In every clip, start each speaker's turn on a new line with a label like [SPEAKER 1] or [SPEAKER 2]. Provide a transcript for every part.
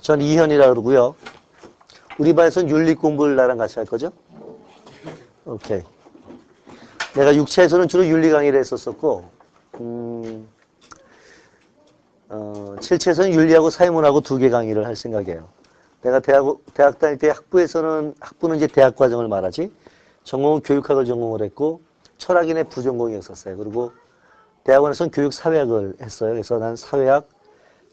[SPEAKER 1] 전 이현이라 그러고요. 우리 반에서는 윤리 공부를 나랑 같이 할 거죠? 오케이. 내가 6차에서는 주로 윤리 강의를 했었었고, 7차에서는 윤리하고 사회문하고 두 개 강의를 할 생각이에요. 내가 대학 다닐 때 학부는 이제 대학 과정을 말하지, 전공은 교육학을 전공을 했고, 철학인의 부전공이었었어요. 그리고 대학원에서는 교육사회학을 했어요. 그래서 난 사회학,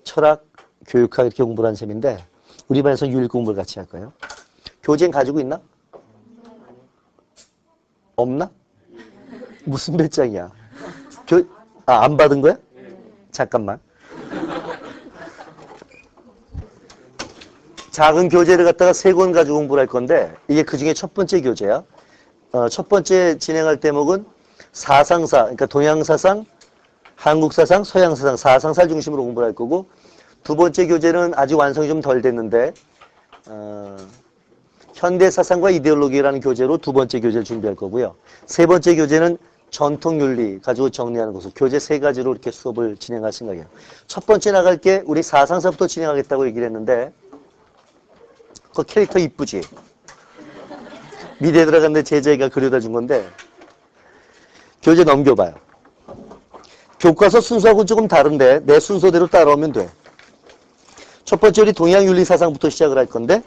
[SPEAKER 1] 철학, 교육학 이렇게 공부를 한 셈인데, 우리 반에서는 윤리 공부를 같이 할까요? 교재는 가지고 있나? 없나? 무슨 배짱이야? 안 받은 거야? 잠깐만. 작은 교재를 갖다가 3권 가지고 공부를 할 건데, 이게 그 중에 첫 번째 교재야. 첫 번째 진행할 대목은 사상사, 그러니까 동양사상, 한국사상, 서양사상, 사상사를 중심으로 공부를 할 거고, 두 번째 교재는 아직 완성이 좀 덜 됐는데, 현대사상과 이데올로기라는 교재로 두 번째 교재를 준비할 거고요. 세 번째 교재는 전통윤리 가지고 정리하는 것으로 교재 3가지로 이렇게 수업을 진행할 생각이에요. 첫 번째 나갈 게 우리 사상사부터 진행하겠다고 얘기를 했는데, 그 캐릭터 이쁘지? 미대에 들어갔는데 제자가 그려다 준 건데, 교재 넘겨봐요. 교과서 순서하고 조금 다른데 내 순서대로 따라오면 돼. 첫 번째 우리 동양윤리사상부터 시작을 할 건데,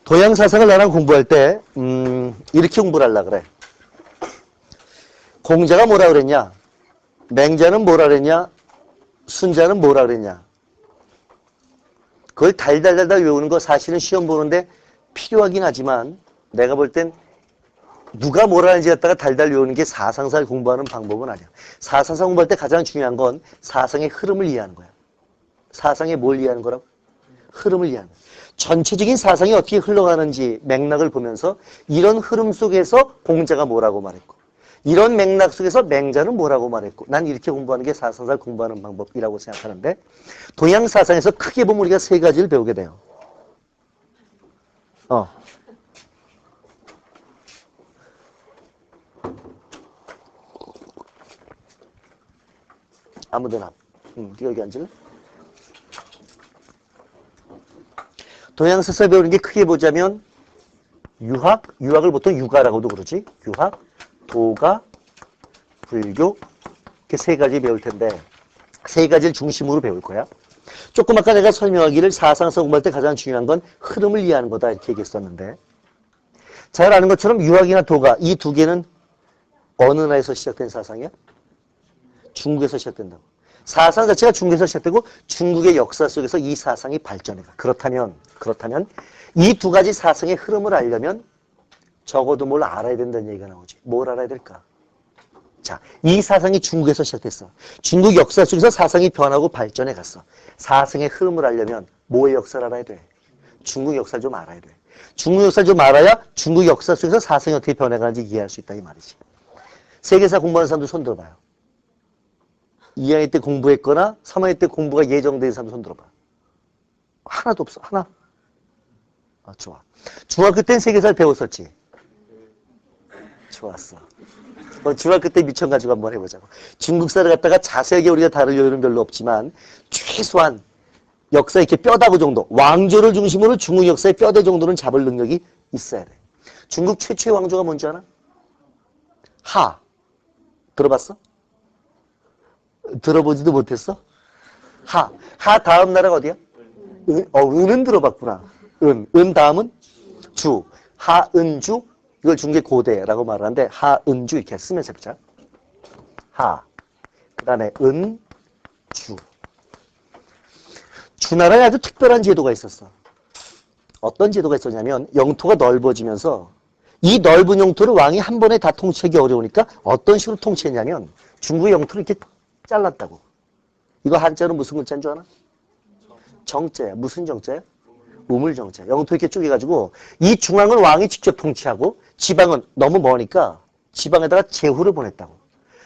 [SPEAKER 1] 동양사상을 나랑 공부할 때 이렇게 공부를 하려고 그래. 공자가 뭐라 그랬냐? 맹자는 뭐라 그랬냐? 순자는 뭐라 그랬냐? 그걸 달달달달 외우는 거 사실은 시험 보는데 필요하긴 하지만 내가 볼 땐 누가 뭐라 하는지 갖다가 달달 외우는 게 사상사를 공부하는 방법은 아니야. 사상사 공부할 때 가장 중요한 건 사상의 흐름을 이해하는 거야. 사상의 뭘 이해하는 거라고? 흐름을 이해하는 거야. 전체적인 사상이 어떻게 흘러가는지 맥락을 보면서 이런 흐름 속에서 공자가 뭐라고 말했고 이런 맥락 속에서 맹자는 뭐라고 말했고 난 이렇게 공부하는 게 사상사를 공부하는 방법이라고 생각하는데 동양 사상에서 크게 보면 우리가 3가지를 배우게 돼요. 아무데나. 여기 앉을래? 동양사상 배우는 게 크게 보자면 유학을 보통 유가라고도 그러지. 유학, 도가, 불교 이렇게 3가지 배울 텐데 3가지를 중심으로 배울 거야. 조금 아까 내가 설명하기를 사상사 공부할 때 가장 중요한 건 흐름을 이해하는 거다 이렇게 얘기했었는데 잘 아는 것처럼 유학이나 도가 이 두 개는 어느 나라에서 시작된 사상이야? 중국에서 시작된다고. 사상 자체가 중국에서 시작되고 중국의 역사 속에서 이 사상이 발전해가. 그렇다면 이 2가지 사상의 흐름을 알려면 적어도 뭘 알아야 된다는 얘기가 나오지. 뭘 알아야 될까? 자, 이 사상이 중국에서 시작됐어. 중국 역사 속에서 사상이 변하고 발전해 갔어. 사상의 흐름을 알려면 뭐의 역사를 알아야 돼? 중국 역사를 좀 알아야 돼. 중국 역사를 좀 알아야 중국 역사 속에서 사상이 어떻게 변해가는지 이해할 수 있다 이 말이지. 세계사 공부하는 사람들 손 들어봐요. 2학년 때 공부했거나 3학년 때 공부가 예정된 사람 손 들어봐. 하나도 없어. 하나. 좋아. 중학교 때는 세계사를 배웠었지. 좋았어. 중학교 때 미천 가지고 한번 해보자고. 중국사를 갖다가 자세하게 우리가 다룰 여유는 별로 없지만 최소한 역사 이렇게 뼈다구 정도, 왕조를 중심으로 중국 역사의 뼈대 정도는 잡을 능력이 있어야 돼. 중국 최초의 왕조가 뭔지 알아? 하. 들어봤어? 들어보지도 못했어? 하 다음 나라가 어디야? 은은 들어봤구나. 은 다음은 주. 하은주. 이걸 중계 고대라고 말하는데 하은주 이렇게 쓰면서 해보자. 그 다음에 주. 주나라에 아주 특별한 제도가 있었어. 어떤 제도가 있었냐면 영토가 넓어지면서 이 넓은 영토를 왕이 한 번에 다 통치하기 어려우니까 어떤 식으로 통치했냐면 중국의 영토를 이렇게 잘랐다고. 이거 한자로 무슨 글자인 줄 아나? 정자야. 무슨 정자야? 우물정자. 영토 이렇게 쪼개가지고 이 중앙을 왕이 직접 통치하고 지방은 너무 머니까 지방에다가 제후를 보냈다고.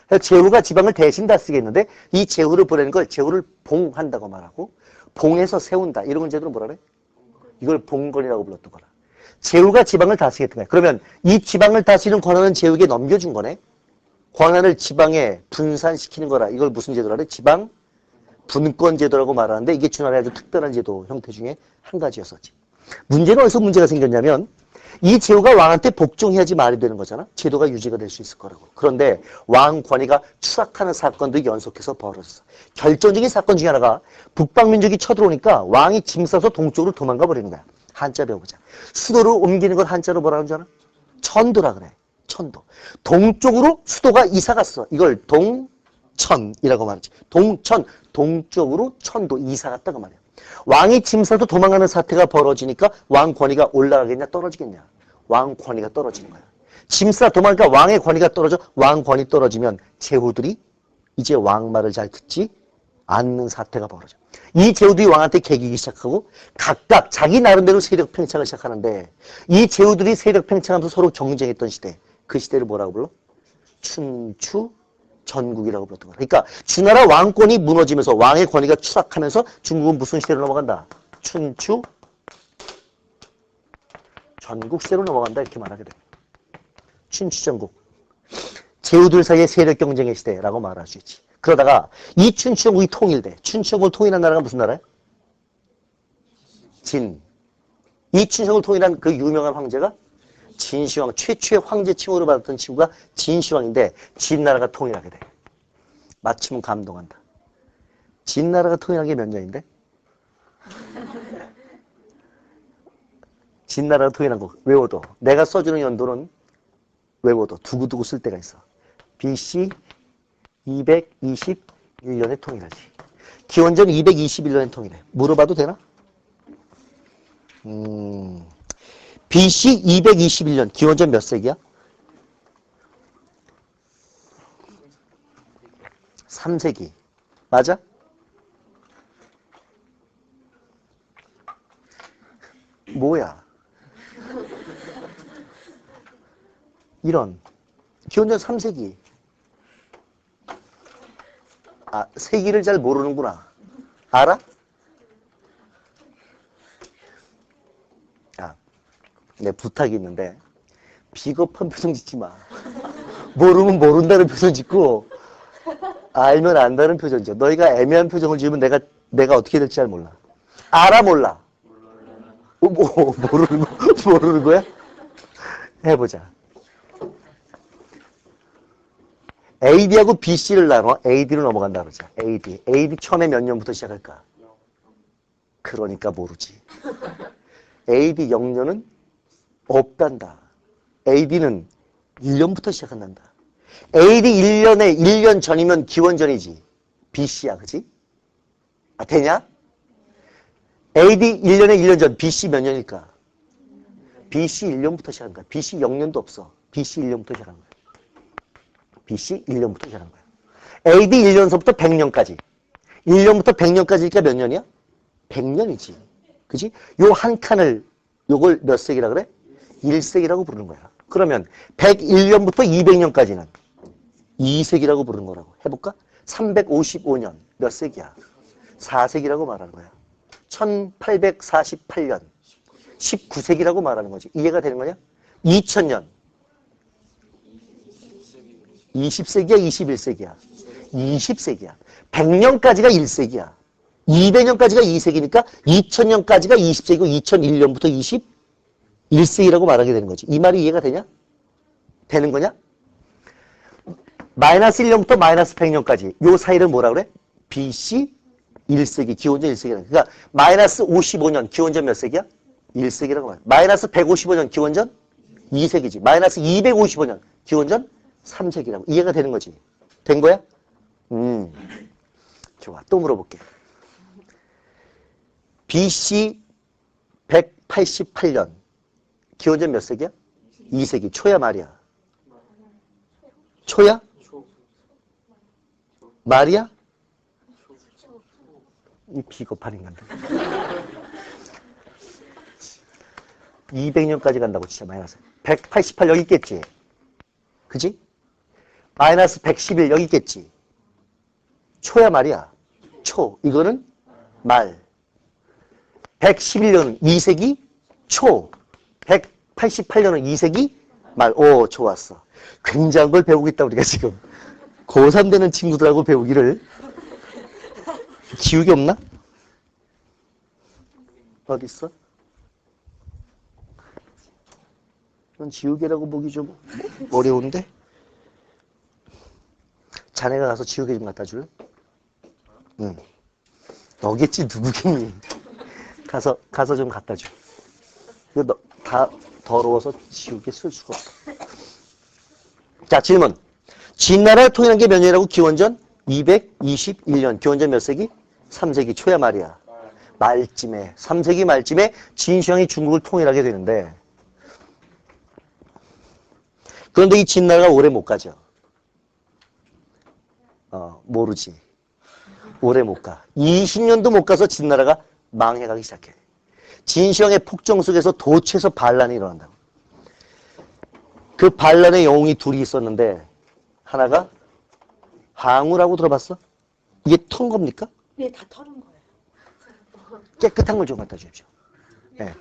[SPEAKER 1] 그래서 제후가 지방을 대신 다 쓰겠는데 이 제후를 보내는 걸 제후를 봉한다고 말하고 봉해서 세운다. 이런 건 제대로 뭐라 그래? 이걸 봉건이라고 불렀던 거라. 제후가 지방을 다스리겠던 거야. 그러면 이 지방을 다스리는 권한은 제후에게 넘겨준 거네. 권한을 지방에 분산시키는 거라. 이걸 무슨 제도라 그래? 지방 분권 제도라고 말하는데 이게 주나라의 아주 특별한 제도 형태 중에 한 가지였었지. 문제는 어디서 문제가 생겼냐면 이 제후가 왕한테 복종해야지 말이 되는 거잖아. 제도가 유지가 될 수 있을 거라고. 그런데 왕 권위가 추락하는 사건도 연속해서 벌어졌어. 결정적인 사건 중에 하나가 북방민족이 쳐들어오니까 왕이 짐 싸서 동쪽으로 도망가 버리는 거야. 한자 배워보자. 수도를 옮기는 건 한자로 뭐라 하는 줄 알아? 천도라 그래. 천도. 동쪽으로 수도가 이사 갔어. 이걸 동천이라고 말하지. 동천, 동쪽으로 천도 이사 갔다고 말이야. 왕이 짐 싸서 도망가는 사태가 벌어지니까 왕 권위가 올라가겠냐 떨어지겠냐. 왕 권위가 떨어지는 거야. 짐 싸 도망가니까 왕의 권위가 떨어져. 왕 권위 떨어지면 제후들이 이제 왕 말을 잘 듣지 않는 사태가 벌어져. 이 제후들이 왕한테 개기기 시작하고 각각 자기 나름대로 세력 팽창을 시작하는데 이 제후들이 세력 팽창하면서 서로 경쟁했던 시대. 그 시대를 뭐라고 불러? 춘추 전국이라고 불렀던 거야. 그러니까 주나라 왕권이 무너지면서 왕의 권위가 추락하면서 중국은 무슨 시대로 넘어간다? 춘추 전국 시대로 넘어간다 이렇게 말하게 돼. 춘추 전국. 제후들 사이의 세력 경쟁의 시대라고 말할 수 있지. 그러다가 이 춘추 전국이 통일돼. 춘추 전국을 통일한 나라가 무슨 나라야? 진. 이 춘추 전국을 통일한 그 유명한 황제가 진시황, 최초의 황제 칭호를 받았던 친구가 진시황인데 진나라가 통일하게 돼. 맞추면 감동한다. 진나라가 통일한 게 몇 년인데? 진나라가 통일한 거 외워둬. 내가 써주는 연도는 외워둬. 두고두고 쓸 때가 있어. BC 221년에 통일하지. 기원전 221년에 통일해. 물어봐도 되나? BC 221년, 기원전 몇 세기야? 3세기. 맞아? 뭐야? 이런. 기원전 3세기. 아, 세기를 잘 모르는구나. 알아? 내 부탁이 있는데 비겁한 표정 짓지 마. 모르면 모른다는 표정 짓고 알면 안다는 표정 지어. 너희가 애매한 표정을 지으면 내가 어떻게 될지 잘 몰라. 알아 몰라? 모르는 거야? 해보자. AD하고 BC를 나눠 AD로 넘어간다 그러자. AD 처음에 몇 년부터 시작할까? 그러니까 모르지. AD 0년은 없단다. AD는 1년부터 시작한단다. AD 1년에 1년 전이면 기원전이지. BC야, 그지? 아, 되냐? AD 1년에 1년 전, BC 몇 년일까? BC 1년부터 시작한 거야. BC 0년도 없어. BC 1년부터 시작한 거야. BC 1년부터 시작한 거야. AD 1년서부터 100년까지. 1년부터 100년까지니까 몇 년이야? 100년이지. 그지? 요 한 칸을, 요걸 몇 세기라 그래? 1세기라고 부르는 거야. 그러면 101년부터 200년까지는 2세기라고 부르는 거라고. 해볼까? 355년 몇 세기야? 4세기라고 말하는 거야. 1848년 19세기라고 말하는 거지. 이해가 되는 거냐? 2000년 20세기야? 21세기야? 20세기야. 100년까지가 1세기야. 200년까지가 2세기니까 2000년까지가 20세기고 2001년부터 21세기라고 말하게 되는 거지. 이 말이 이해가 되냐? 되는 거냐? 마이너스 1년부터 마이너스 100년까지 요 사이를 뭐라 그래? BC 1세기, 기원전 1세기라는 그러니까 마이너스 55년, 기원전 몇 세기야? 1세기라고 말해. 마이너스 155년, 기원전 2세기지. 마이너스 255년, 기원전 3세기라고. 이해가 되는 거지. 된 거야? 좋아. 또 물어볼게. BC 188년, 기원전 몇 세기야? 2세기. 초야 말이야? 초야? 말이야? 이 비겁한 인간들. 200년까지 간다고 진짜 마이너스. 188 여기 있겠지? 그지? 마이너스 111 여기 있겠지? 초야 말이야? 초. 이거는 말. 111년은 2세기 초. 188년은 2세기 말. 오, 좋았어. 굉장한 걸 배우고 있다 우리가 지금. 고3 되는 친구들하고 배우기를 지우개 없나? 어디 있어? 이건 지우개라고 보기 좀 어려운데? 자네가 가서 지우개 좀 갖다 줄래? 응. 너겠지, 누구겠니? 가서 좀 갖다 줘. 이거 다 더러워서 지우개 쓸 수가 없어. 자, 질문. 진나라를 통일한 게 몇 년이라고? 기원전 221년. 기원전 몇 세기? 3세기 초야 말이야. 말쯤에, 3세기 말쯤에 진시황이 중국을 통일하게 되는데, 그런데 이 진나라가 오래 못 가죠. 모르지. 오래 못 가. 20년도 못 가서 진나라가 망해가기 시작해. 진시황의 폭정 속에서 도처에서 반란이 일어난다고. 그 반란의 영웅이 둘이 있었는데 하나가 항우라고 들어봤어? 이게 턴 겁니까?
[SPEAKER 2] 네, 다 털은 거예요.
[SPEAKER 1] 깨끗한 걸 좀 갖다 주십시오. 네.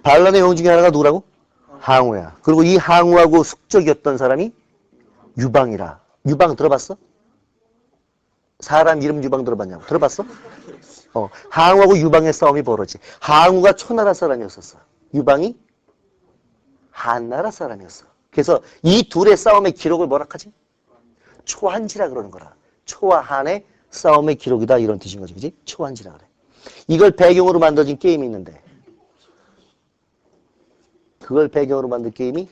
[SPEAKER 1] 반란의 영웅 중에 하나가 누구라고? 항우야. 그리고 이 항우하고 숙적이었던 사람이 유방이라. 유방 들어봤어? 사람 이름 유방 들어봤냐고. 들어봤어? 항우하고 유방의 싸움이 벌어지. 항우가 초나라 사람이었었어. 유방이 한나라 사람이었어. 그래서 이 둘의 싸움의 기록을 뭐라 하지? 초한지라 그러는 거라. 초와 한의 싸움의 기록이다 이런 뜻인 거지. 그지? 초한지라 그래. 이걸 배경으로 만들어진 게임이 있는데 그걸 배경으로 만든 게임이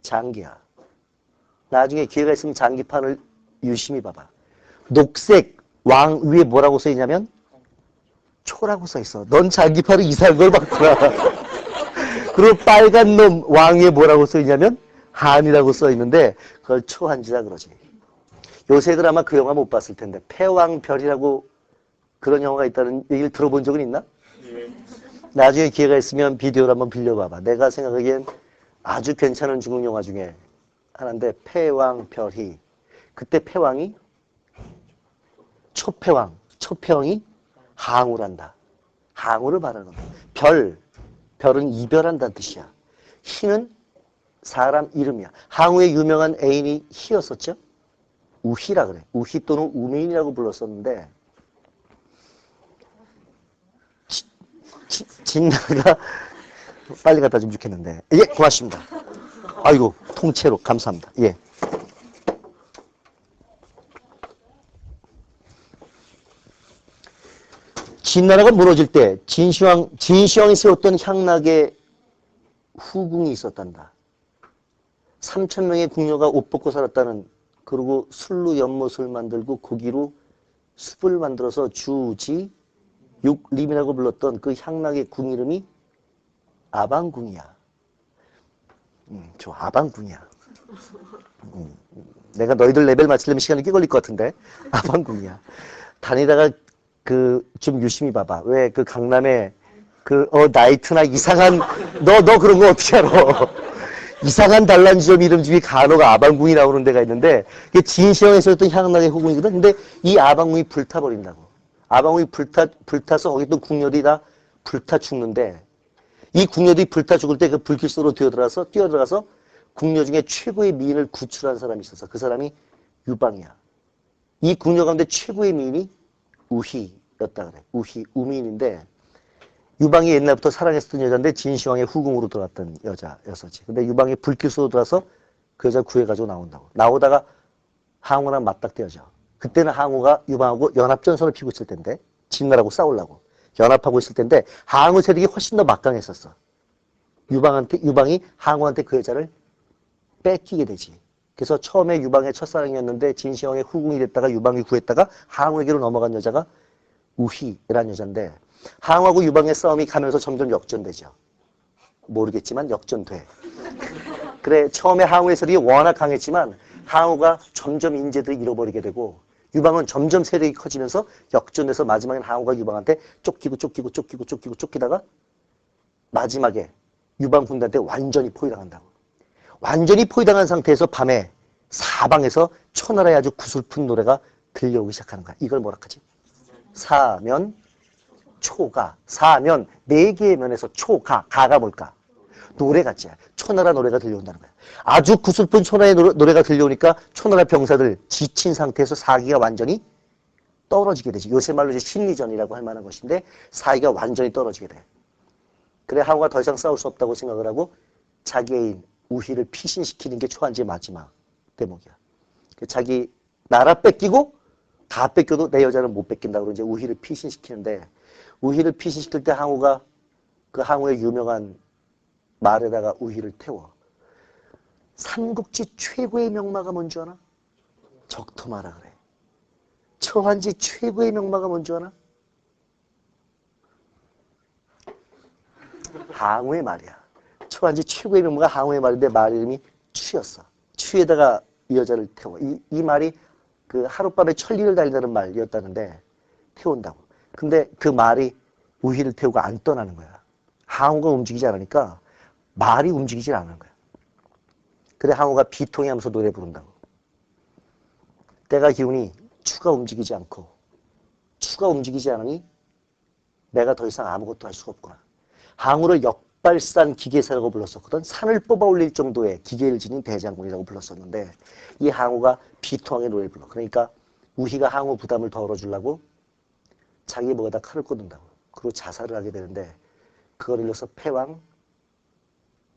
[SPEAKER 1] 장기야. 나중에 기회가 있으면 장기판을 유심히 봐봐. 녹색 왕 위에 뭐라고 써있냐면 초라고 써있어. 넌 장기판을 이상한 걸 봤구나. 그리고 빨간 놈 왕 위에 뭐라고 써있냐면 한이라고 써있는데 그걸 초한지라 그러지. 요새들 아마 그 영화 못 봤을 텐데 패왕별이라고 그런 영화가 있다는 얘기를 들어본 적은 있나? 나중에 기회가 있으면 비디오를 한번 빌려봐봐. 내가 생각하기엔 아주 괜찮은 중국 영화 중에 하나인데 패왕별이. 그때 패왕이 초패왕이 항우란다. 항우를 말하는 겁니다. 별은 이별한다는 뜻이야. 희는 사람 이름이야. 항우의 유명한 애인이 희였었죠? 우희라 그래. 우희 또는 우메인이라고 불렀었는데 진나가 빨리 갖다 주면 좋겠는데. 예, 고맙습니다. 아이고, 통째로 감사합니다. 예. 진나라가 무너질 때 진시황이 세웠던 향락의 후궁이 있었단다. 3,000명의 궁녀가 옷 벗고 살았다는, 그리고 술로 연못을 만들고 고기로 숲을 만들어서 주지 육림이라고 불렀던 그 향락의 궁 이름이 아방궁이야. 저 아방궁이야. 내가 너희들 레벨 맞추려면 시간이 꽤 걸릴 것 같은데 아방궁이야. 다니다가 좀 유심히 봐봐. 왜 그 강남에 나이트나 이상한 너 그런 거 어떻게 알아? 이상한 단란주점 이름 중에 간호가 아방궁이 나오는 데가 있는데 그게 진시황에서 했던 향락의 후궁이거든. 근데 이 아방궁이 불타버린다고. 아방궁이 불타서 거기 또 궁녀들이 다 불타 죽는데 이 궁녀들이 불타 죽을 때 그 불길 속으로 뛰어들어가서 궁녀 중에 최고의 미인을 구출한 사람이 있었어. 그 사람이 유방이야. 이 궁녀 가운데 최고의 미인이 우희였다 그래. 우미인인데 유방이 옛날부터 사랑했었던 여자인데 진시황의 후궁으로 들어왔던 여자였었지. 근데 유방이 불길 속으로 들어와서 그 여자 구해가지고 나온다고. 나오다가 항우랑 맞닥뜨려져. 그때는 항우가 유방하고 연합전선을 피고 있을 텐데 진나라하고 싸우려고 연합하고 있을 텐데 항우 세력이 훨씬 더 막강했었어. 유방이 항우한테 그 여자를 뺏기게 되지. 그래서 처음에 유방의 첫사랑이었는데 진시황의 후궁이 됐다가 유방이 구했다가 항우에게로 넘어간 여자가 우희라는 여자인데 항우하고 유방의 싸움이 가면서 점점 역전되죠. 모르겠지만 역전돼. 그래, 처음에 항우의 세력이 워낙 강했지만 항우가 점점 인재들을 잃어버리게 되고 유방은 점점 세력이 커지면서 역전돼서 마지막엔 항우가 유방한테 쫓기다가 마지막에 유방 군단한테 완전히 포위당한다고. 완전히 포위당한 상태에서 밤에 사방에서 초나라의 아주 구슬픈 노래가 들려오기 시작하는 거야. 이걸 뭐라 하지? 사면 초가. 사면 네 개의 면에서 초가. 가가 뭘까? 노래 같지. 초나라 노래가 들려온다는 거야. 아주 구슬픈 초나라의 노래가 들려오니까 초나라 병사들 지친 상태에서 사기가 완전히 떨어지게 되지. 요새 말로 이제 심리전이라고 할 만한 것인데 사기가 완전히 떨어지게 돼. 그래 항우가 더 이상 싸울 수 없다고 생각을 하고 자기 애인 우희를 피신시키는 게 초한지의 마지막 대목이야. 자기 나라 뺏기고 다 뺏겨도 내 여자는 못 뺏긴다고 이제 우희를 피신시키는데 우희를 피신시킬 때 항우가 그 항우의 유명한 말에다가 우희를 태워. 삼국지 최고의 명마가 뭔지 아나? 적토마라 그래. 처한지 최고의 명마가 뭔지 아나? 항우의 말이야. 처한지 최고의 명마가 항우의 말인데 말 이름이 추였어. 추에다가 이 여자를 태워. 이 말이 그 하룻밤에 천리를 달린다는 말이었다는데 태운다고. 근데 그 말이 우희를 태우고 안 떠나는 거야. 항우가 움직이지 않으니까 말이 움직이질 않는 거야. 그래 항우가 비통해 하면서 노래 부른다고. 때가 기우니 추가 움직이지 않고 추가 움직이지 않으니 내가 더 이상 아무것도 할 수가 없구나. 항우를 역발산 기계사라고 불렀었거든. 산을 뽑아 올릴 정도의 기계를 지닌 대장군이라고 불렀었는데 이 항우가 비통하게 노래를 불러. 그러니까 우희가 항우 부담을 덜어주려고 자기 목에다 칼을 꽂는다고. 그리고 자살을 하게 되는데 그걸 일러서 패왕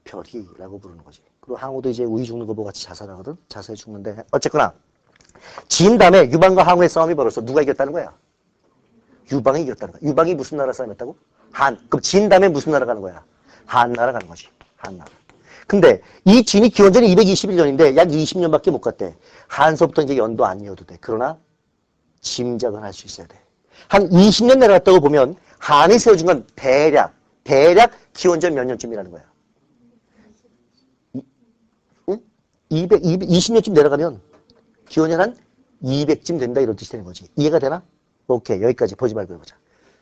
[SPEAKER 1] 별이라고 부르는 거지. 그리고 항우도 이제 우희 죽는 거 보고 같이 자살하거든. 자살해 죽는데 어쨌거나 진 다음에 유방과 항우의 싸움이 벌어서 누가 이겼다는 거야? 유방이 이겼다는 거야. 유방이 무슨 나라 싸움이었다고? 한. 그럼 진 다음에 무슨 나라 가는 거야? 한나라 가는 거지. 한나라. 근데 이 진이 기원전이 221년인데 약 20년밖에 못 갔대. 한서부터 이제 연도 아니어도 돼. 그러나 짐작은 할 수 있어야 돼. 한 20년 내려갔다고 보면 한이 세워진 건 대략 기원전 몇 년쯤이라는 거야. 20년쯤 내려가면 기원전 한 200쯤 된다 이런 뜻이 되는 거지. 이해가 되나? 오케이. 여기까지 보지 말고 해보자.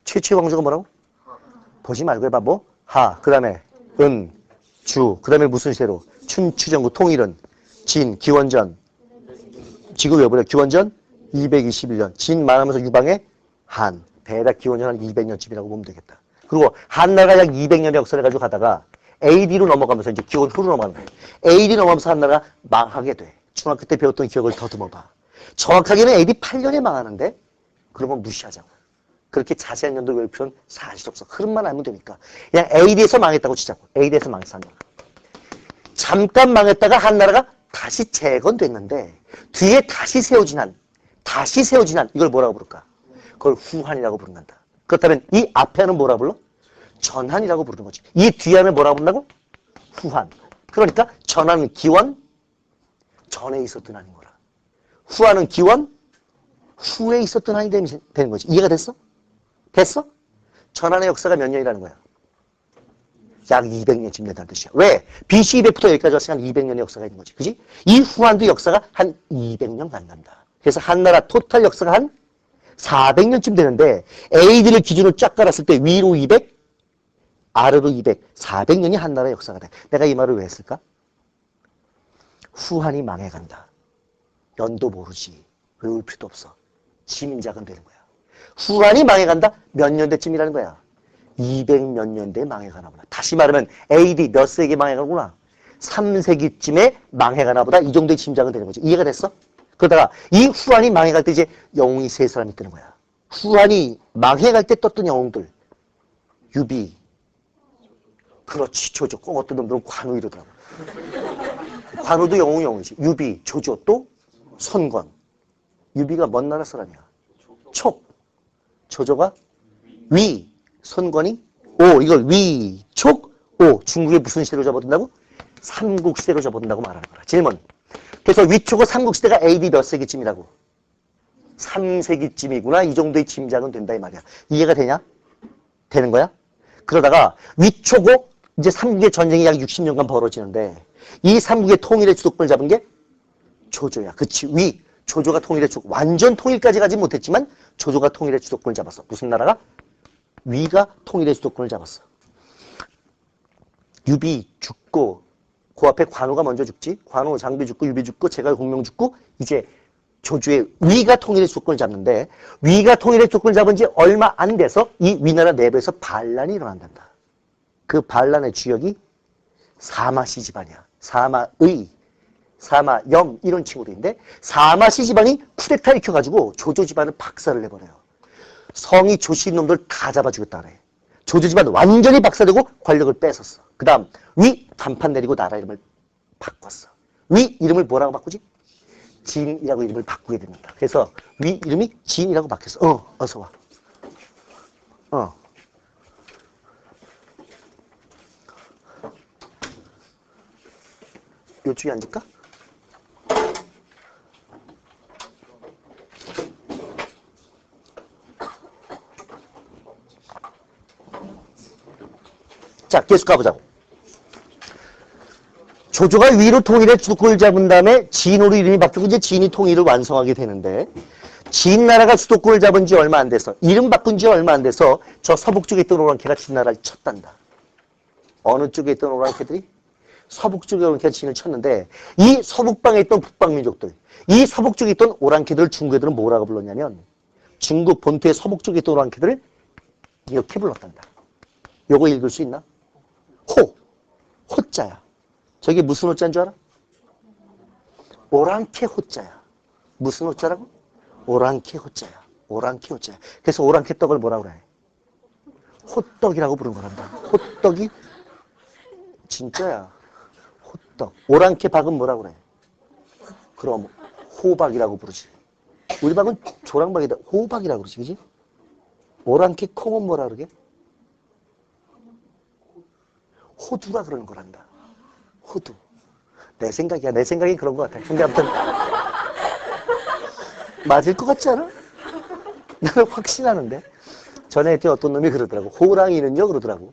[SPEAKER 1] 최초의 왕조가 뭐라고? 보지 말고 해봐. 뭐? 하. 그 다음에 은, 주. 그 다음에 무슨 시대로? 춘추전국 통일은 진, 기원전. 지금 왜 보래? 기원전 221년. 진 말하면서 유방의 한. 대략 기원전 한 200년쯤이라고 보면 되겠다. 그리고 한나라가 약 200년의 역사를 가지고 가다가 AD로 넘어가면서 이제 기원 후로 넘어가는 거예요. AD 넘어가면서 한나라가 망하게 돼. 중학교 때 배웠던 기억을 더듬어 봐. 정확하게는 AD 8년에 망하는데 그런 건 무시하자고. 그렇게 자세한 연도 외울 필요는 사실 없어. 흐름만 알면 되니까. 그냥 AD에서 망했다고 치자고. AD에서 망했어, 한나라. 잠깐 망했다가 한나라가 다시 재건됐는데 뒤에 다시 세워진 한, 이걸 뭐라고 부를까? 그걸 후한이라고 부른단다. 그렇다면 이 앞에는 뭐라 불러? 전한이라고 부르는 거지. 이 뒤에는 뭐라고 부른다고? 후한. 그러니까 전한은 기원, 전에 있었던 한인 거라. 후한은 기원, 후에 있었던 한이 되는 거지. 이해가 됐어? 됐어? 전한의 역사가 몇 년이라는 거야? 약 200년쯤 된다는 뜻이야. 왜? BC 200부터 여기까지 왔으니까 한 200년의 역사가 있는 거지. 그지? 이 후한도 역사가 한 200년 간단다. 그래서 한나라 토탈 역사가 한 400년쯤 되는데 AD를 기준으로 쫙 깔았을 때 위로 200, 아래로 200, 400년이 한나라의 역사가 돼. 내가 이 말을 왜 했을까? 후한이 망해간다. 연도 모르지. 외울 필요도 없어. 짐작은 되는 거야. 후한이 망해간다? 몇 년대쯤이라는 거야? 200몇 년대에 망해가나 보다. 다시 말하면 AD 몇 세기에 망해가구나. 3세기쯤에 망해가나 보다. 이 정도의 짐작은 되는 거지. 이해가 됐어? 그러다가 이 후한이 망해갈 때 이제 영웅이 세 사람이 뜨는 거야. 후한이 망해갈 때 떴던 영웅들. 유비. 그렇지. 조조. 꼭 어떤 놈들은 관우 이러더라고. 관우도 영웅이지. 유비, 조조, 또 선권. 유비가 먼 나라 사람이야. 촉. 조조가 위. 선권이 오. 이걸 위, 촉, 오. 중국의 무슨 시대로 접어든다고? 삼국시대로 접어든다고 말하는 거야. 질문. 그래서 위촉과 삼국시대가 AD 몇 세기쯤이라고? 3세기쯤이구나. 이 정도의 짐작은 된다 이 말이야. 이해가 되냐? 되는 거야? 그러다가 위촉고 이제 삼국의 전쟁이 약 60년간 벌어지는데 이 삼국의 통일의 주도권을 잡은 게 조조야. 그치? 위. 조조가 통일의 주도권. 완전 통일까지 가지 못했지만 조조가 통일의 주도권을 잡았어. 무슨 나라가? 위가 통일의 주도권을 잡았어. 유비 죽고 그 앞에 관우가 먼저 죽지. 관우, 장비 죽고 유비 죽고 제갈, 공명 죽고 이제 조조의 위가 통일의 주도권을 잡는데 위가 통일의 주도권을 잡은 지 얼마 안 돼서 이 위나라 내부에서 반란이 일어난단다. 그 반란의 주역이 사마시 집안이야. 사마의, 사마염 이런 친구들인데 사마시 집안이 쿠데타 일으켜가지고 조조 집안을 박살을 내버려요. 성이 조씨 놈들 다 잡아주겠다 그래. 조조 집안 완전히 박살내고 권력을 뺏었어. 그 다음 위 단판 내리고 나라 이름을 바꿨어. 위 이름을 뭐라고 바꾸지? 진이라고 이름을 바꾸게 됩니다. 그래서 위 이름이 진이라고 바뀌었어. 어서 와. 요쪽에 앉을까? 자, 계속 가보자고. 조조가 위로 통일해 수도권을 잡은 다음에 진으로 이름이 바뀌고 이제 진이 통일을 완성하게 되는데 진나라가 수도권을 잡은 지 얼마 안 돼서 이름 바꾼 지 얼마 안 돼서 저 서북 쪽에 있던 오랑캐가 진나라를 쳤단다. 어느 쪽에 있던 오랑캐들이? 서북 쪽에 오랑캐가 진을 쳤는데 이 서북방에 있던 북방민족들 이 서북 쪽에 있던 오랑캐들을 중국 애들은 뭐라고 불렀냐면 중국 본토의 서북 쪽에 있던 오랑캐들을 이렇게 불렀단다. 요거 읽을 수 있나? 호자야. 저게 무슨 호자인 줄 알아? 오랑캐 호자야. 무슨 호자라고? 오랑캐 호자야. 오랑캐 호자야. 그래서 오랑캐 떡을 뭐라고 그래? 호떡이라고 부르는 거란다. 호떡이 진짜야. 호떡. 오랑캐 박은 뭐라고 그래? 그럼 호박이라고 부르지. 우리 박은 조랑박이다. 호박이라고 그러지. 그지? 오랑캐 콩은 뭐라 그러게? 호두라 그러는 거란다. 호두. 내 생각이야. 내 생각이 그런 것 같아. 근데 아무튼 맞을 것 같지 않아? 나는 확신하는데. 전에 했던 어떤 놈이 그러더라고. 호랑이는요? 그러더라고.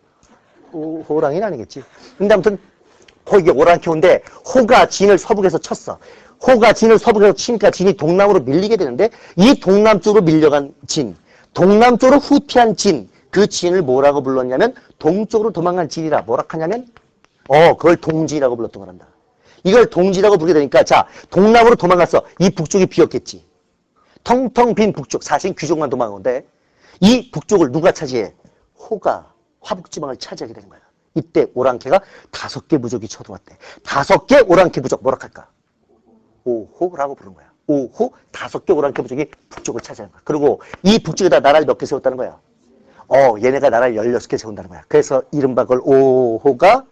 [SPEAKER 1] 호랑이는 아니겠지. 근데 아무튼 거기 오랑캐인데 호가 진을 서북에서 쳤어. 호가 진을 서북에서 치니까 진이 동남으로 밀리게 되는데 이 동남쪽으로 밀려간 진, 동남쪽으로 후퇴한 진, 그 진을 뭐라고 불렀냐면 동쪽으로 도망간 진이라 뭐라 하냐면 그걸 동진이라고 불렀던 거란다. 이걸 동진이라고 부르게 되니까 자 동남으로 도망갔어. 이 북쪽이 비었겠지. 텅텅 빈 북쪽. 사실 귀족만 도망간 건데 이 북쪽을 누가 차지해? 호가 화북지방을 차지하게 되는 거야. 이때 오랑캐가 5개 부족이 쳐들어왔대. 5개 오랑캐 부족 뭐라 할까? 오호라고 부르는 거야. 오호 5개 오랑캐 부족이 북쪽을 차지하는 거야. 그리고 이 북쪽에다 나라를 몇 개 세웠다는 거야? 얘네가 나라를 16개 세운다는 거야. 그래서 이른바 그걸 오호가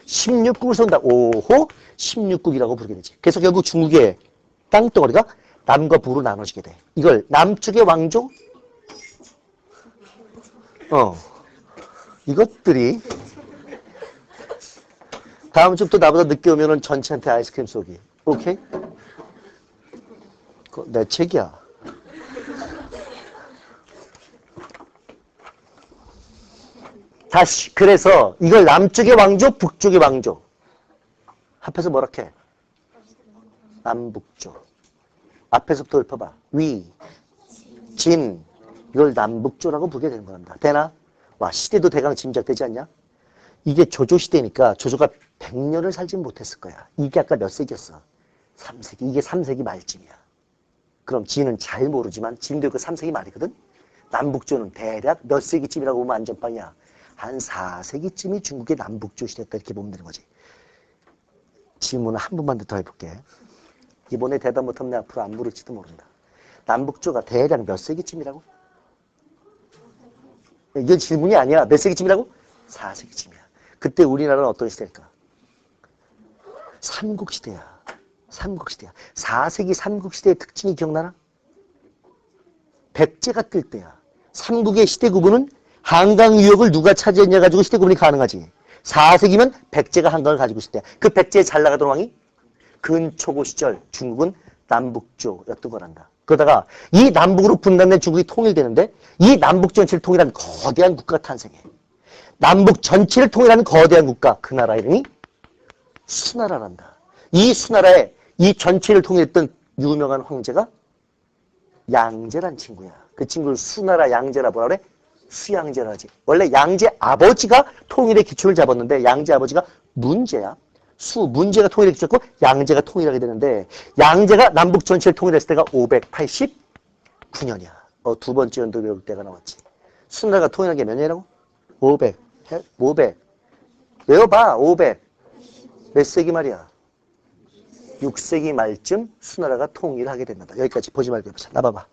[SPEAKER 1] 16국을 세운다. 오호 16국이라고 부르게 되지. 그래서 결국 중국의 땅덩어리가 남과 북으로 나눠지게 돼. 이걸 남쪽의 왕조? 이것들이 다음 주부터 나보다 늦게 오면은 전체한테 아이스크림 쏘기. 오케이? 그거 내 책이야. 다시 그래서 이걸 남쪽의 왕조, 북쪽의 왕조 합해서 뭐라 해? 남북조. 앞에서부터 읊어봐. 위, 진 이걸 남북조라고 부르게 되는 거란다. 되나? 와 시대도 대강 짐작되지 않냐? 이게 조조시대니까 조조가 100년을 살진 못했을 거야. 이게 아까 몇 세기였어? 3세기. 이게 3세기 말쯤이야. 그럼 지는 잘 모르지만 지금도 그 3세기 말이거든? 남북조는 대략 몇 세기쯤이라고 보면 안전빵이야. 한 4세기쯤이 중국의 남북조 시대였다 이렇게 보면 되는 거지. 질문을 한 번만 더 해볼게. 이번에 대답 못하면 내 앞으로 안 물을지도 모른다. 남북조가 대략 몇 세기쯤이라고? 이게 질문이 아니야. 몇 세기쯤이라고? 4세기쯤이야. 그때 우리나라는 어떤 시대일까? 삼국시대야. 삼국시대야. 4세기 삼국시대의 특징이 기억나나? 백제가 뜰 때야. 삼국의 시대 구분은 한강 유역을 누가 차지했냐 가지고 시대 구분이 가능하지. 4세기면 백제가 한강을 가지고 있을 때 그 백제에 잘 나가던 왕이 근초고 시절 중국은 남북조였던 거란다. 그러다가 이 남북으로 분단된 중국이 통일되는데 이 남북 전체를 통일한 거대한 국가가 탄생해. 남북 전체를 통일하는 거대한 국가, 그 나라 이름이 수나라란다. 이 수나라에 이 전체를 통일했던 유명한 황제가 양제란 친구야. 그 친구를 수나라 양제라 뭐라 그래? 수양제라지. 원래 양제 아버지가 통일의 기초를 잡았는데 양제 아버지가 문제야. 문제가 통일의 기초였고 양제가 통일하게 되는데 양제가 남북 전체를 통일했을 때가 589년이야. 두 번째 연도 외울 때가 나왔지. 수나라가 통일한 게 몇 년이라고? 500. 외워봐. 500. 몇 세기 말이야? 6세기 말쯤 수나라가 통일을 하게 된다. 여기까지 보지 말고 해보자. 나봐봐.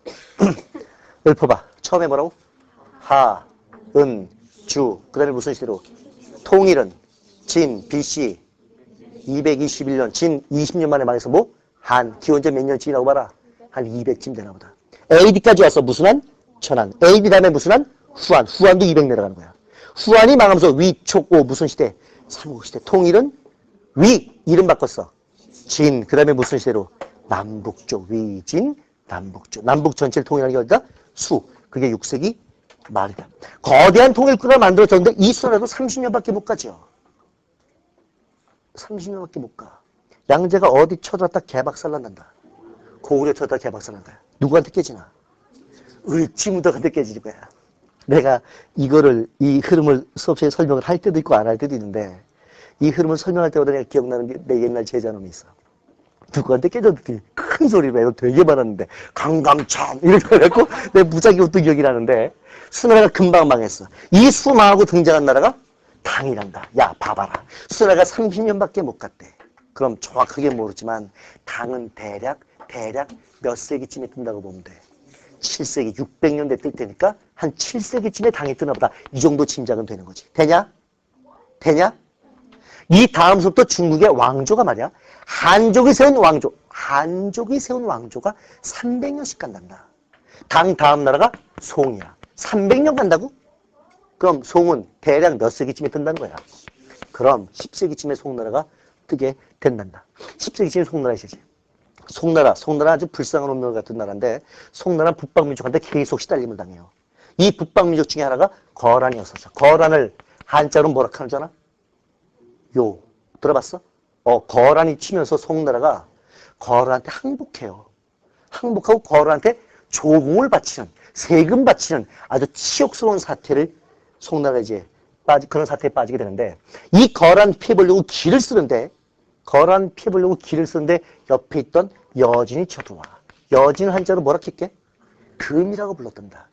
[SPEAKER 1] 읊어봐. 처음에 뭐라고? 하, 은, 주. 그 다음에 무슨 시대로? 통일은 진, BC 221년, 진 20년 만에 망해서 뭐? 한. 기원전 몇 년쯤이라고 봐라? 한 200쯤 되나 보다. AD까지 와서 무슨 한? 천한. AD 다음에 무슨 한? 후한. 후한도 200 내려가는 거야. 후한이 망하면서 위촉오 무슨 시대? 삼국시대. 통일은 위. 이름 바꿨어. 진. 그 다음에 무슨 시대로? 남북조. 위진, 남북조. 남북 전체를 통일하는 게 어디다? 수. 그게 6세기 말이다. 거대한 통일국가 만들어졌는데 이 수나라도 30년밖에 못 가죠. 30년밖에 못 가. 양제가 어디 쳐들었다 개박살 난다. 고구려 쳐들었다 개박살 난다. 누구한테 깨지나? 을지무덕한테 깨질 거야. 내가 이거를, 이 흐름을 수업시에 설명을 할 때도 있고 안 할 때도 있는데 이 흐름을 설명할 때마다 내가 기억나는 게 내 옛날 제자놈이 있어. 누구한테 깨졌더니 큰 소리로 애도 되게 많았는데 강감찬 이렇게 해갖고 내가 무작위 웃던 기억이 나는데 수나라가 금방 망했어. 이 수망하고 등장한 나라가 당이란다. 야 봐봐라. 수나라가 30년밖에 못 갔대. 그럼 정확하게 모르지만 당은 대략 몇 세기쯤에 뜬다고 보면 돼. 7세기 600년대 뜰 테니까 한 7세기쯤에 당이 뜨나 보다. 이 정도 짐작은 되는 거지. 되냐? 이 다음부터 중국의 왕조가 말이야. 한족이 세운 왕조가 300년씩 간단다. 당 다음 나라가 송이야. 300년 간다고? 그럼 송은 대략 몇 세기쯤에 뜬다는 거야. 그럼 10세기쯤에 송나라가 뜨게 된단다. 10세기쯤에 송나라 있지. 송나라 아주 불쌍한 운명 같은 나라인데 송나라는 북방민족한테 계속 시달림을 당해요. 이 북방민족 중에 하나가 거란이었었어. 거란을 한자로 뭐라 하는 줄 아나? 요. 들어봤어? 거란이 치면서 송나라가 거란한테 항복해요. 항복하고 거란한테 조공을 바치는, 세금 바치는 아주 치욕스러운 사태를 송나라가 이제 그런 사태에 빠지게 되는데 이 거란 피해보려고 길을 쓰는데 옆에 있던 여진이 쳐들어와. 여진 한자로 뭐라 했게? 금이라고 불렀단다.